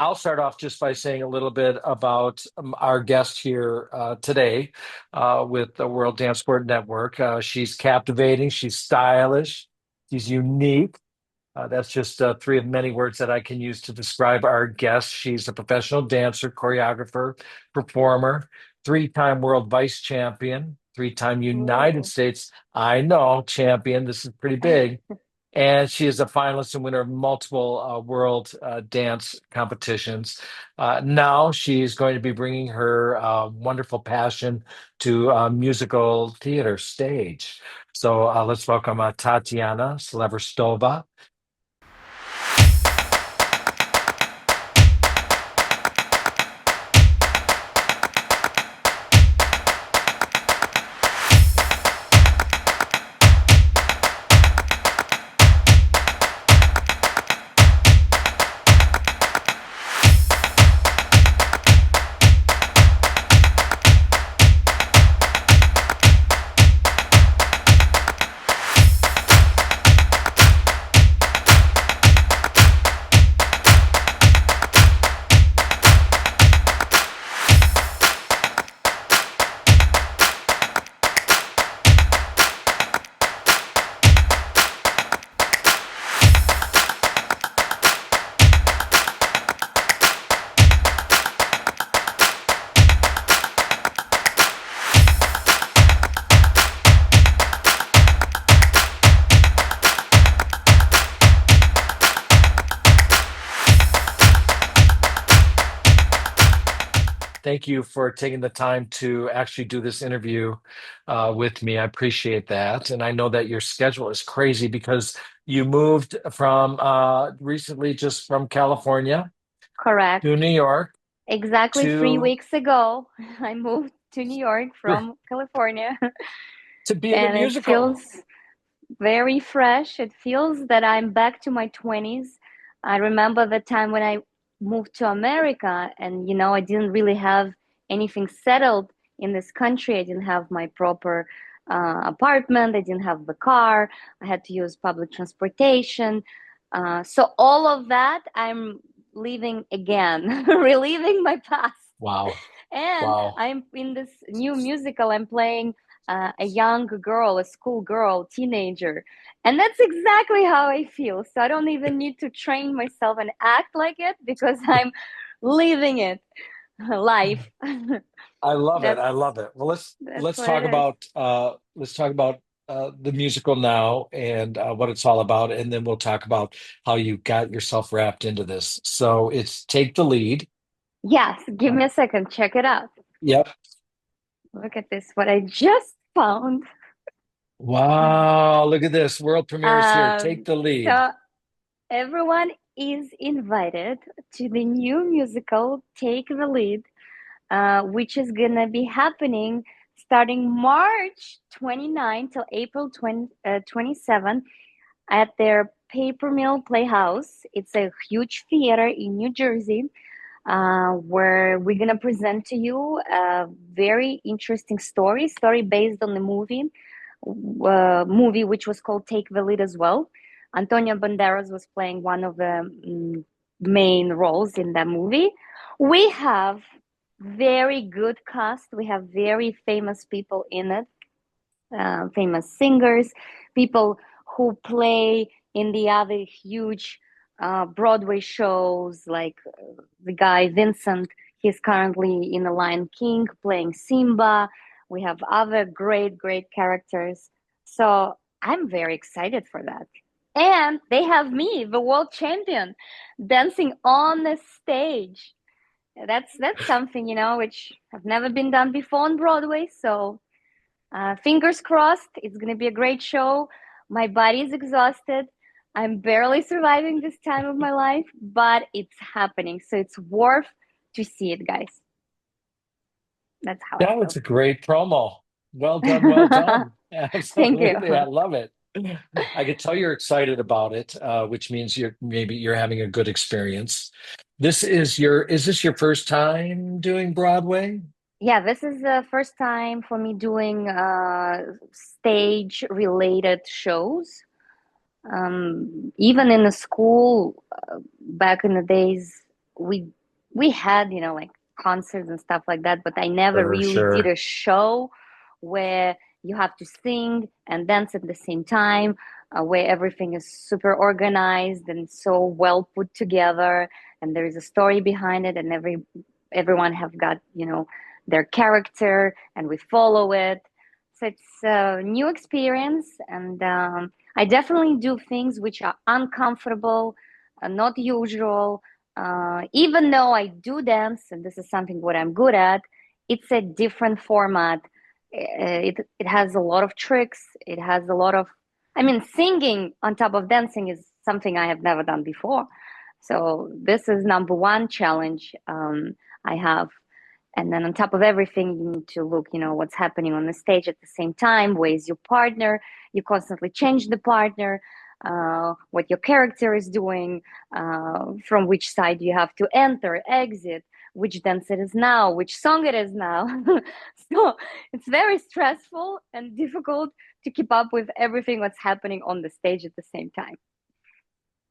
I'll start off just by saying a little bit about our guest here today with the World Dance Sport Network. She's captivating, she's stylish, she's unique. That's just three of many words that I can use to describe our guest. She's a professional dancer, choreographer, performer, three-time world vice champion, three-time United Ooh. States, I know, champion. This is pretty big. And she is a finalist and winner of multiple world dance competitions. Now she's going to be bringing her wonderful passion to musical theater stage. So let's welcome Tatiana Seliverstova. Thank you for taking the time to actually do this interview with me. I appreciate that. And I know that your schedule is crazy because you moved from recently just from California to Correct. New York Exactly three to weeks ago, I moved to New York from California, to be in the and it musical. feels very fresh. It feels that I'm back to my 20s. I remember the time when I moved to America, and I didn't really have anything settled in this country. I didn't have my proper apartment. I didn't have the car. I had to use public transportation. So all of that, I'm living again, reliving my past. Wow. And Wow. I'm in this new musical. I'm playing a young girl, a school girl, teenager. And that's exactly how I feel. So I don't even need to train myself and act like it because I'm living it life. I love it. that's I love it. Well, that's let's what it talk is. about the musical now and what it's all about, and then we'll talk about how you got yourself wrapped into this. So it's Take the Lead. Yes, give Uh, me a second. Check it out. yep. Look at this, what I just found. Wow, look at this. World premiere is here. Take Um, the lead. so everyone is invited to the new musical Take the Lead, which is gonna be happening starting March 29 till April 27 at their Paper Mill Playhouse. It's a huge theater in New Jersey where we're gonna present to you a very interesting story based on the movie which was called Take the Lead as well. Antonio Banderas was playing one of the main roles in that movie. We have very good cast. We have very famous people in it, famous singers, people who play in the other huge Broadway shows, like the guy Vincent. He's currently in The Lion King playing Simba. We have other great, great characters. So I'm very excited for that. And they have me, the world champion, dancing on the stage. That's something, which have never been done before on Broadway. So fingers crossed, it's going to be a great show. My body is exhausted. I'm barely surviving this time of my life, but it's happening. So it's worth to see it, guys. That's how I That was feel. a great promo. Well done, well done. Thank you. Absolutely. I love it. I could tell you're excited about it, which means you're having a good experience. Is this your first time doing Broadway? Yeah, this is the first time for me doing stage related shows. Even in the school back in the days, we we had, like concerts and stuff like that, but I never For really did sure. a show where you have to sing and dance at the same time, where everything is super organized and so well put together, and there is a story behind it, and everyone have got, their character, and we follow it. So it's a new experience, and I definitely do things which are uncomfortable, not usual. Even though I do dance, and this is something what I'm good at, it's a different format. It has a lot of tricks. It has a lot of, I mean, singing on top of dancing is something I have never done before. So this is number one challenge I have. And then on top of everything, you need to look, what's happening on the stage at the same time. Where is your partner? You constantly change the partner, what your character is doing, from which side you have to enter, exit, which dance it is now, which song it is now. So it's very stressful and difficult to keep up with everything that's happening on the stage at the same time.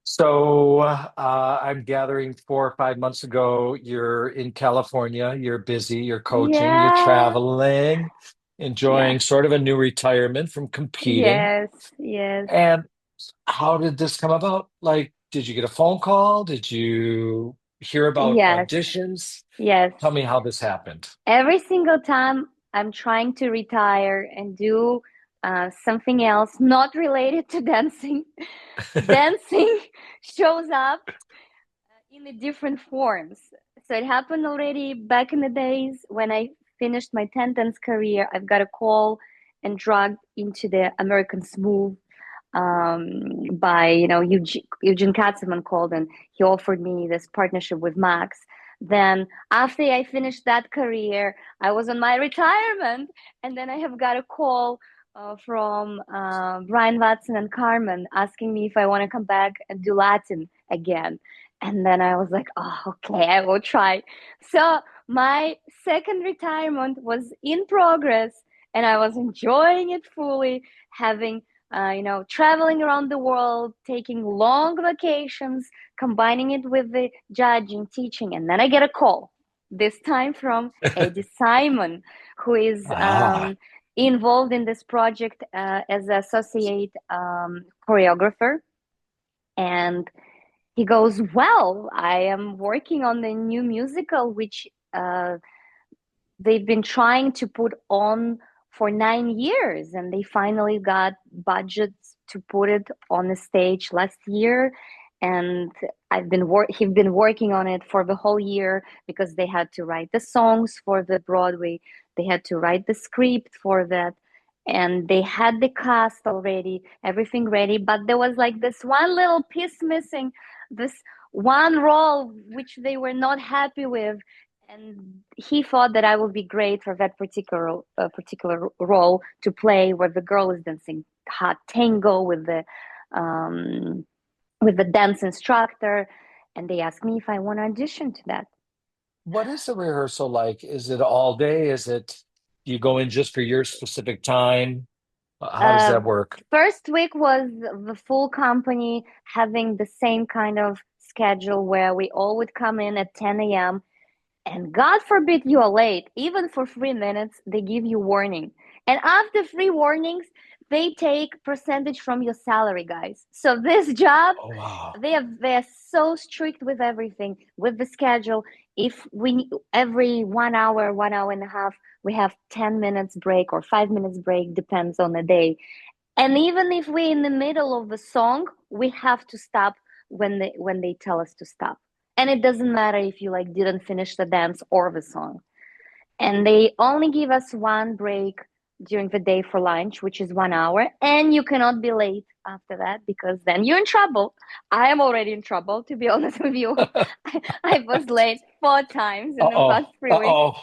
So I'm gathering 4 or 5 months ago, you're in California, you're busy, you're coaching, you're Yeah, traveling, yeah, enjoying sort of a new retirement from competing. yes, yes, And how did this come about? Like, did you get a phone call? Did you hear about yes, auditions? yes. Tell me how this happened. Every single time I'm trying to retire and do something else not related to dancing, dancing shows up in the different forms. So it happened already back in the days when I finished my 10 dance career. I've got a call and dragged into the American Smooth by Eugene Katzelman called, and he offered me this partnership with Max. Then after I finished that career, I was on my retirement, and then I have got a call from Brian Watson and Carmen asking me if I want to come back and do Latin again. And then I was like, oh, okay, I will try. So my second retirement was in progress, and I was enjoying it fully, having traveling around the world, taking long vacations, combining it with the judging, teaching. And then I get a call, this time from Eddie Simon, who is Ah, involved in this project as an associate choreographer. And he goes, well, I am working on the new musical, which they've been trying to put on for 9 years, and they finally got budgets to put it on the stage last year. And he's been working on it for the whole year because they had to write the songs for the Broadway, they had to write the script for that, and they had the cast already, everything ready, but there was like this one little piece missing, this one role which they were not happy with, and he thought that I would be great for that particular role to play, where the girl is dancing hot tango um, with the dance instructor, and they asked me if I want to audition to that. what is the rehearsal like? Is it all day? Is it you go in just for your specific time? How does Uh, that work? First week was the full company having the same kind of schedule where we all would come in at 10 a.m. And God forbid you are late, even for 3 minutes, they give you warning. And after three warnings, they take percentage from your salary, guys. So this job, Oh, wow. they're so strict with everything, with the schedule. If we every 1 hour, 1 hour and a half, we have 10 minutes break or 5 minutes break, depends on the day. And even if we're in the middle of the song, we have to stop when they tell us to stop. And it doesn't matter if you like didn't finish the dance or the song. And they only give us one break during the day for lunch, which is 1 hour, and you cannot be late after that because then you're in trouble. I am already in trouble, to be honest with you. I was late 4 times in the past Uh-oh. 3 weeks. Uh-oh.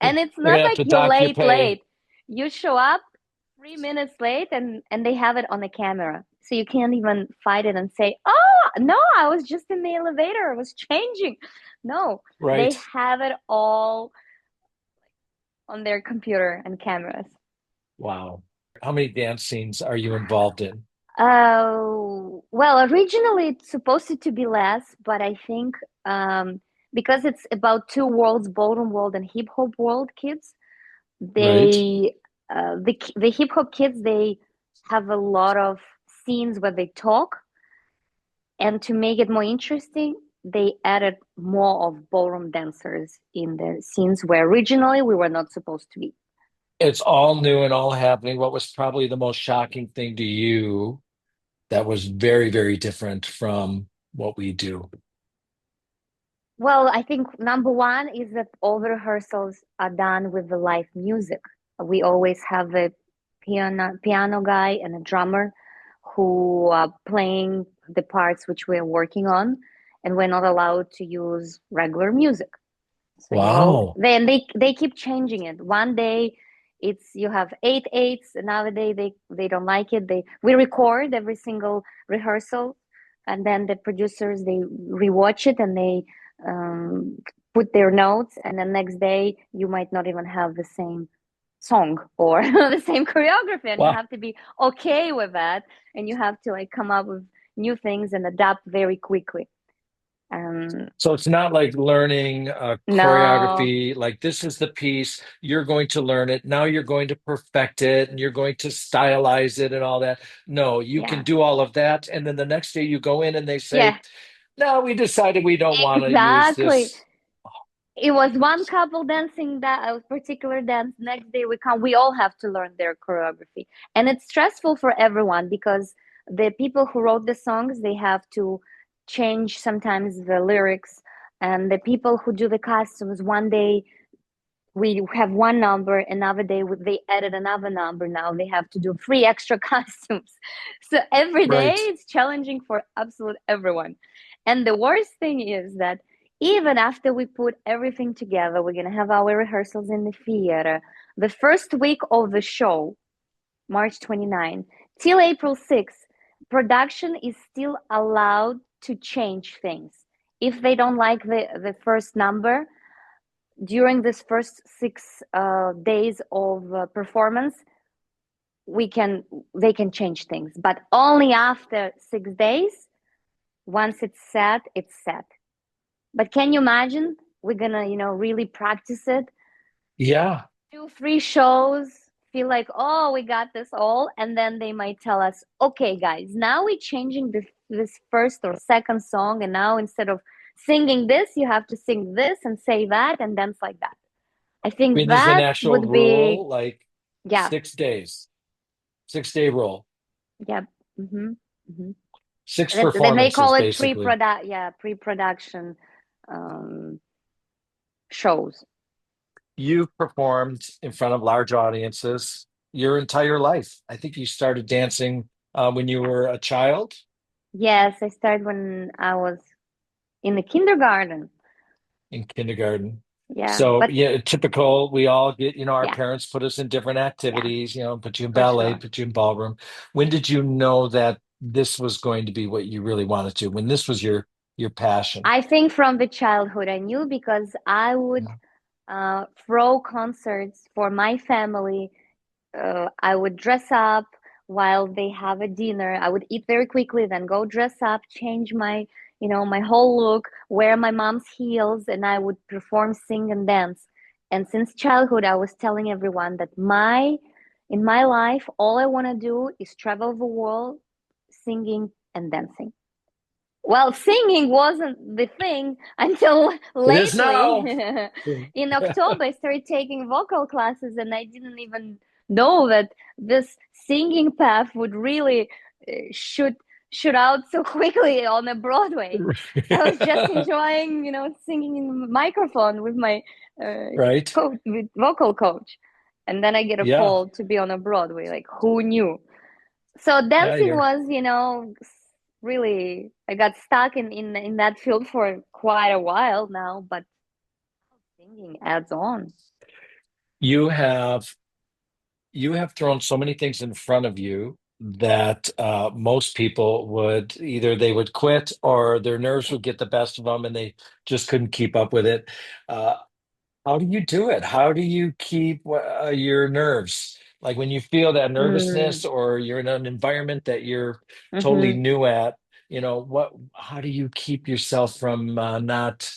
And it's They're not gonna have like to you're dock your late, pay. late. You show up 3 minutes late, and they have it on the camera. So you can't even fight it and say, oh, no, I was just in the elevator. I was changing. No, they Right. have it all on their computer and cameras. Wow. How many dance scenes are you involved in? Well, originally it's supposed to be less, but I think um, because it's about two worlds, ballroom world and hip hop world kids. Right. They the hip hop kids, they have a lot of scenes where they talk, and to make it more interesting, they added more of ballroom dancers in the scenes where originally we were not supposed to be. It's all new and all happening. What was probably the most shocking thing to you that was very, very different from what we do? Well, I think number one is that all the rehearsals are done with the live music. We always have a piano guy and a drummer who are playing the parts which we're working on, and we're not allowed to use regular music. So Wow. then they keep changing it. One day it's you have eight eights, another day they don't like it. They we record every single rehearsal, and then the producers they rewatch it and they um, put their notes, and the next day you might not even have the same song or the same choreography, and you Wow. have to be okay with that, and you have to like come up with new things and adapt very quickly. Um, So it's not like learning no, choreography, like this is the piece, you're going to learn it. Now you're going to perfect it and you're going to stylize it and all that. No, you can yeah, do all of that. And then the next day you go in and they say, yeah. no, we decided we don't want to use Exactly. this. It was one couple dancing that a particular dance. Next day we come. We all have to learn their choreography, and it's stressful for everyone because the people who wrote the songs they have to change sometimes the lyrics, and the people who do the costumes. One day we have one number, another day they added another number. Now they have to do three extra costumes. So every day Right. it's challenging for absolute everyone. And the worst thing is that even after we put everything together, we're gonna have our rehearsals in the theater. The first week of the show, March 29, till April 6th, production is still allowed to change things. If they don't like the first number, during this first 6 days of performance we can they can change things, but only after 6 days. Once it's set. But can you imagine, we're gonna really practice it, Yeah. 2 3 shows, feel like, oh, we got this all, and then they might tell us, okay guys, now we're changing this first or second song, and now instead of singing this you have to sing this and say that and dance like that. I I think mean, there's an that actual would be, rule, like yeah, 6 days, 6 day rule, yeah, mm-hmm, mm-hmm. six Then they performances, call it basically. pre-product, yeah, pre-production um, shows. You've performed in front of large audiences your entire life. I think you started dancing when you were a child Yes, I started when I was in the kindergarten. in kindergarten. Yeah, So, but yeah, typical. We all get, our yeah, parents put us in different yeah, activities, put you in for ballet, sure. put you in ballroom. When did you know that this was going to be what you really wanted to? When this was your passion? I think from the childhood I knew because I would Yeah. throw concerts for my family. I would dress up while they have a dinner. I would eat very quickly, then go dress up, change my whole look, wear my mom's heels, and I would perform, sing, and dance. And since childhood, I was telling everyone that in my life, all I want to do is travel the world, singing and dancing. Well, singing wasn't the thing until It is lately. now. In October, I started taking vocal classes, and I didn't even know that this singing path would really shoot out so quickly on a Broadway. I was just enjoying, singing in the microphone with my Right? coach, with vocal coach, and then I get a Yeah. call to be on a Broadway. Like, who knew? So Yeah, dancing you're was, really, I got stuck in that field for quite a while now, but singing adds on. you have you have thrown so many things in front of you that most people would either they would quit or their nerves would get the best of them and they just couldn't keep up with it. Uh, how do you do it? How do you keep your nerves? Like when you feel that Mm, nervousness or you're in an environment that you're totally hmm new at, how do you keep yourself from not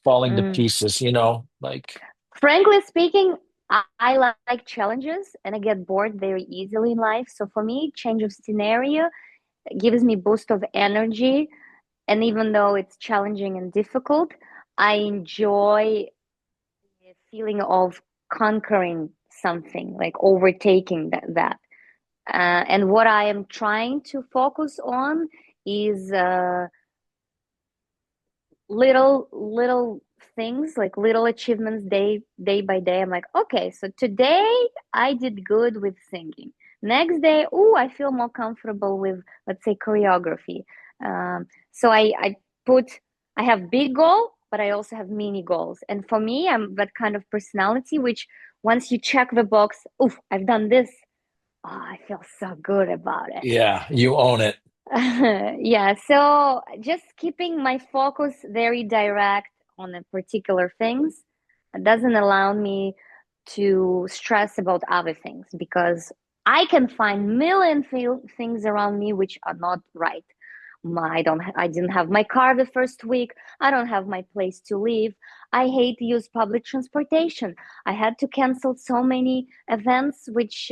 falling to Mm. pieces, like, Frankly speaking, I like challenges and I get bored very easily in life. So for me, change of scenario gives me boost of energy. And even though it's challenging and difficult, I enjoy the feeling of conquering something, like overtaking that. And what I am trying to focus on is little things, like little achievements, day by day. I'm like, okay, so today I did good with singing. Next day, oh, I feel more comfortable with, let's say, choreography. So I put I have big goal, but I also have mini goals. And for me, I'm that kind of personality which once you check the box, oh, I've done this. Oh, I feel so good about it. yeah, you own it. Yeah, so just keeping my focus very direct on a particular things doesn't allow me to stress about other things because I can find million things around me which are not right. I didn't have my car the first week. I don't have my place to live. I hate to use public transportation. I had to cancel so many events which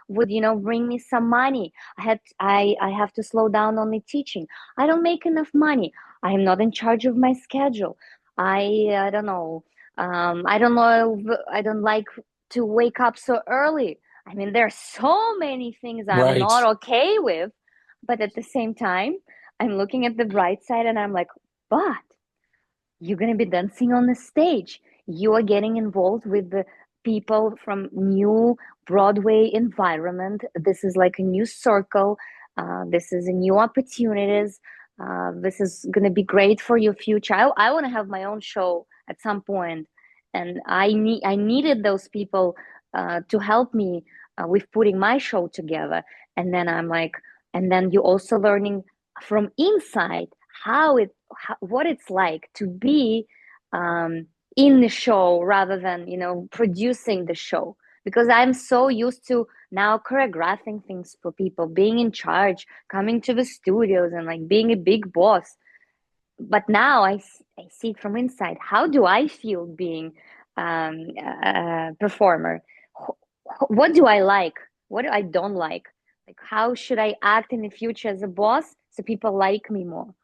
would, bring me some money. I have to slow down on the teaching. I don't make enough money. I am not in charge of my schedule. I don't know. I don't know. I don't like to wake up so early. I mean, there are so many things I'm Right. not okay with, but at the same time, I'm looking at the bright side and I'm like, but you're going to be dancing on the stage. You are getting involved with the people from new Broadway environment. This is like a new circle. This is a new opportunities. This is going to be great for your future. I want to have my own show at some point, and I needed those people to help me with putting my show together. And then I'm like, and then you're also learning from inside what it's like to be um, in the show rather than producing the show, because I'm so used to now choreographing things for people, being in charge, coming to the studios and like being a big boss. But now I see it from inside. How do I feel being a performer? What do I like? What do I don't like how should I act in the future as a boss so people like me more?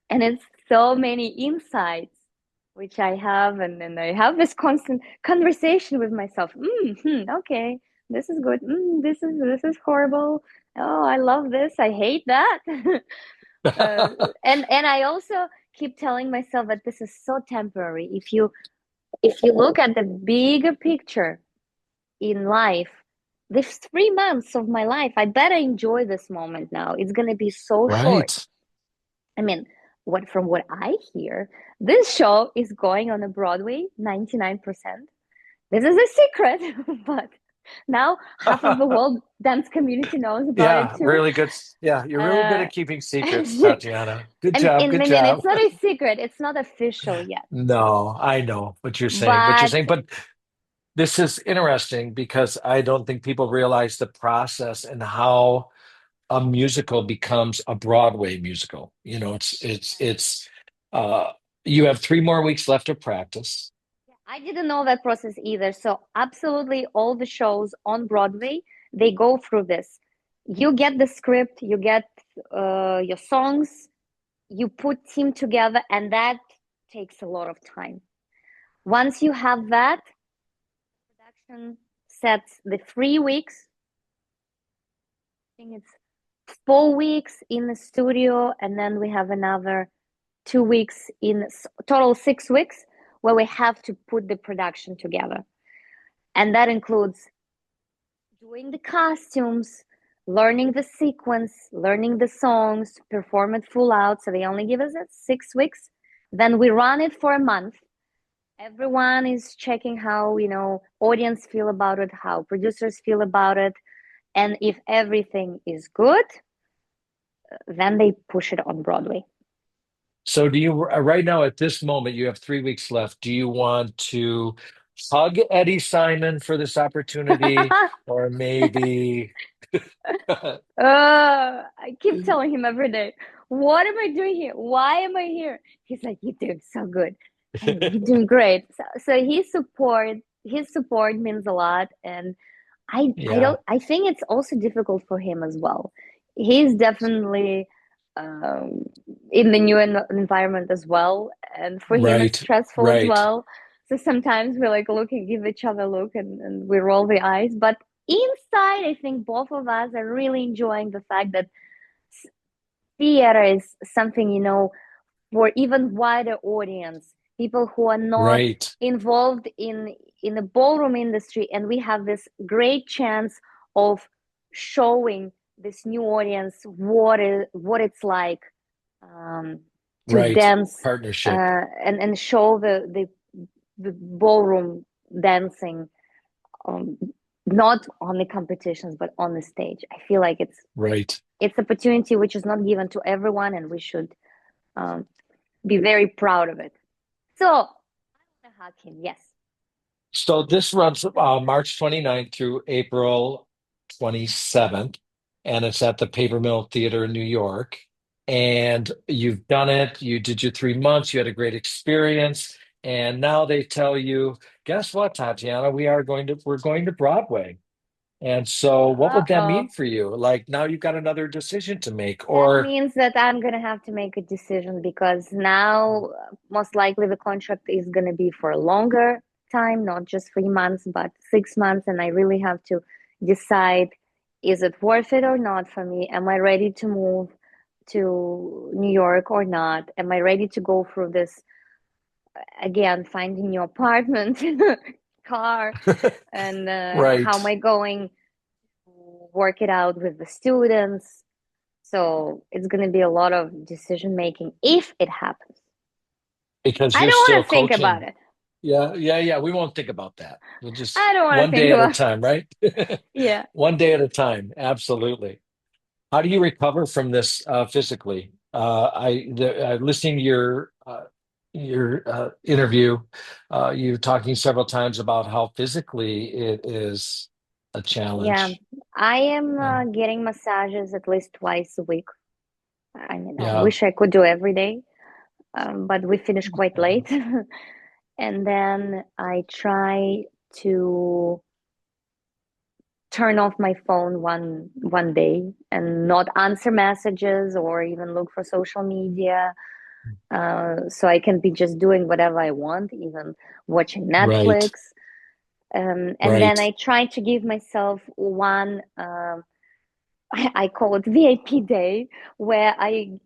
And it's so many insights which I have, and then I have this constant conversation with myself. Okay, this is good. This is horrible. Oh, I love this. I hate that. uh, and I also keep telling myself that this is so temporary. If you look at the bigger picture in life, this 3 months of my life, I better enjoy this moment now. It's gonna be so short. Right. I mean, from what I hear, this show is going on a Broadway 99%. This is a secret, but now half of the world dance community knows about it Yeah, too. really good. Yeah, you're really good Uh, at keeping secrets, and, Tatiana. Good and job. I Good mean, job. it's not a secret. It's not official yet, No, I know what you're saying, but but this is interesting because I don't think people realize the process and how a musical becomes a Broadway musical. Uh you have 3 more weeks left of practice. I didn't know that process either. So absolutely all the shows on Broadway, they go through this. You get the script, you get your songs, you put team together, and that takes a lot of time. Once you have that, production sets the 3 weeks. I think it's 4 weeks in the studio, and then we have another 2 weeks in total 6 weeks where we have to put the production together. And that includes doing the costumes, learning the sequence, learning the songs, perform it full out. So they only give us 6 weeks. Then we run it for a month. Everyone is checking how, audience feel about it, how producers feel about it. And if everything is good, then they push it on Broadway. So do you right now at this moment you have 3 weeks left. Do you want to hug Eddie Simon for this opportunity or maybe I keep telling him every day, what am I doing here? Why am I here? He's like, you're doing so good. And you're doing great. So his support means a lot. And I Yeah, don't, I think it's also difficult for him as well. He's definitely um, in the new environment as well. And for him, it's right, stressful as right, well. So sometimes we like look and give each other a look and we roll the eyes. But inside, I think both of us are really enjoying the fact that theater is something, for even wider audience, people who are not right, involved in the ballroom industry, and we have this great chance of showing this new audience what it's like to right. dance Partnership. and show the ballroom dancing, um, not on the competitions but on the stage. I feel like Right. it's opportunity which is not given to everyone, and we should um, be very proud of it. So, I want to hug him. Yes. So this runs March 29th through April 27th, and it's at the Paper Mill Theater in New York. And you've done it. You did your 3 months. You had a great experience. And now they tell you, guess what, Tatiana? We're going to Broadway. And so what would that Uh-oh. mean for you? Like now you've got another decision to make, That or means that I'm gonna have to make a decision because now most likely the contract is gonna be for a longer time, not just 3 months, but 6 months, and I really have to decide, is it worth it or not for me? Am I ready to move to New York or not? Am I ready to go through this again, finding new apartment, car, and how am right? I going to work it out with the students? So it's going to be a lot of decision making if it happens. Because I you're don't want still to think about coaching. it. Yeah, yeah, yeah. We won't think about that. We'll just I don't want to one think day at a about. time, right? Yeah. One day at a time. Absolutely. How do you recover from this physically? Listening to your interview, you talking several times about how physically it is a Yeah. challenge. I am And getting massages at least twice a week. I mean, I yeah, wish I could do every day, but we finish quite yeah, late. And then I try to turn off my phone one day and not answer messages or even look for social media, so I can be just doing whatever I want, even watching right, Netflix. And then right. I try to give myself one, I call it VIP day, where I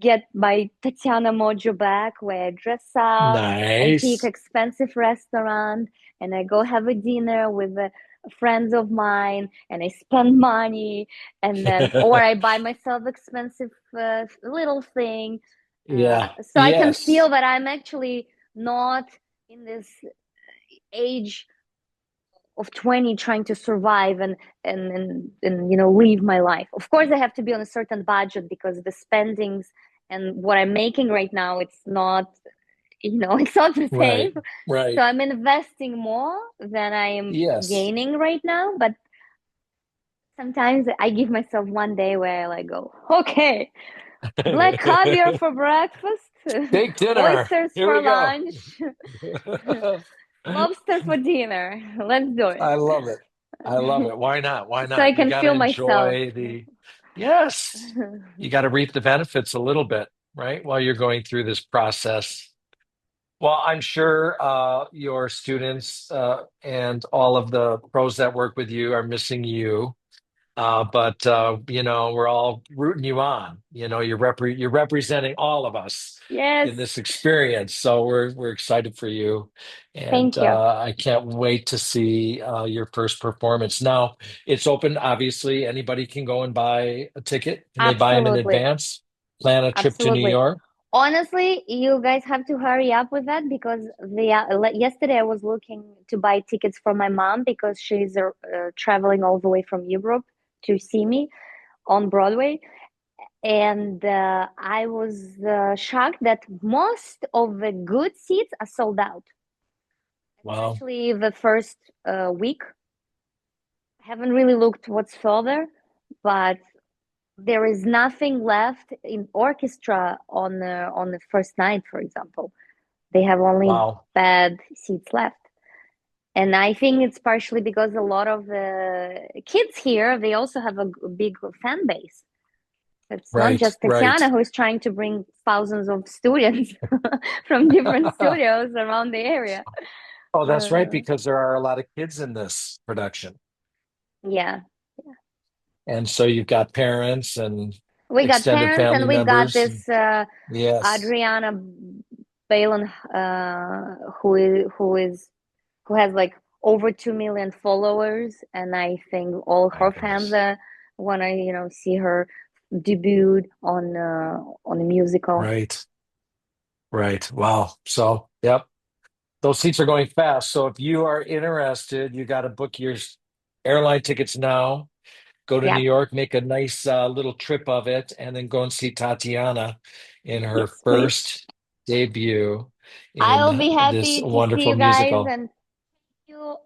get my Tatiana mojo back, where I dress up and pick Nice. expensive restaurant, and I go have a dinner with friends of mine, and I spend money, and then or I buy myself expensive little thing, Yeah. so I can feel Yes. that I'm actually not in this age of 20 trying to survive and live my life. Of course I have to be on a certain budget because the spendings and what I'm making right now, it's not, it's not the same. Right. So Right. I'm investing more than I am Yes. gaining right now, but sometimes I give myself one day where I like go, okay, black caviar for breakfast, Steak dinner. oysters Here for we go. lunch, lobster for dinner. Let's do it. I love it. I love it. Why not? Why So I not? You can got to feel myself. enjoy yes, you got to reap the benefits a little bit, right? While you're going through this process. Well, I'm sure your students and all of the pros that work with you are missing you. But we're all rooting you on. You're representing all of us in Yes, this experience, so we're excited for you, and thank you. I can't wait to see your first performance. Now it's open. Obviously, anybody can go and buy a ticket. Can they buy them in Absolutely. advance? Plan a trip to New Absolutely. York. Honestly, you guys have to hurry up with that because yesterday I was looking to buy tickets for my mom because she's traveling all the way from Europe to see me on Broadway. And I was shocked that most of the good seats are sold out, Wow. especially the first week. haven't really looked what's further, but there is nothing left in orchestra on the first night, for example. They have only Wow. bad seats left. And I think it's partially because a lot of the kids here, they also have a big fan base. It's not Right, just right. Tatiana who is trying to bring thousands of students from different studios around the area. Oh, that's right, Uh, because there are a lot of kids in this production. yeah. And so you've got parents and We got extended parents family and we got members. And this yes, Adriana Balin, who has like over 2 million followers, and I think all my her fans goodness. wanna see her debut on a musical. Right, right. Wow. So, yep, those seats are going fast. So if you are interested, you got to book your airline tickets now. Go to New Yeah. York, make a nice little trip of it, and then go and see Tatiana in her Yes, please. first debut in I'll be this happy to see wonderful you guys musical. and you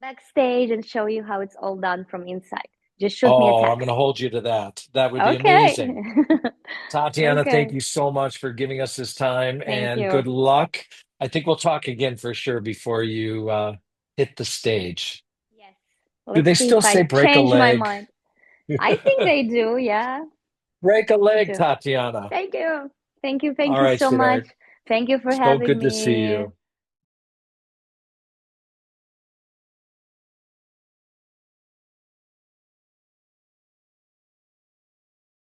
backstage and show you how it's all done from inside. Just shoot me a Oh, I'm text. going to hold you to that. That would be Okay. amazing. Tatiana, thank Okay. you so much for giving us this time Thank and good you. luck. I think we'll talk again for sure before you hit the stage. Yes. Do Let's they see still if say I break a change my leg? mind. I think they do. Yeah, Break a they leg, do. Tatiana. Thank you. Thank you. Thank All you right, so much. sweetheart. Thank you for So having good to see me. you.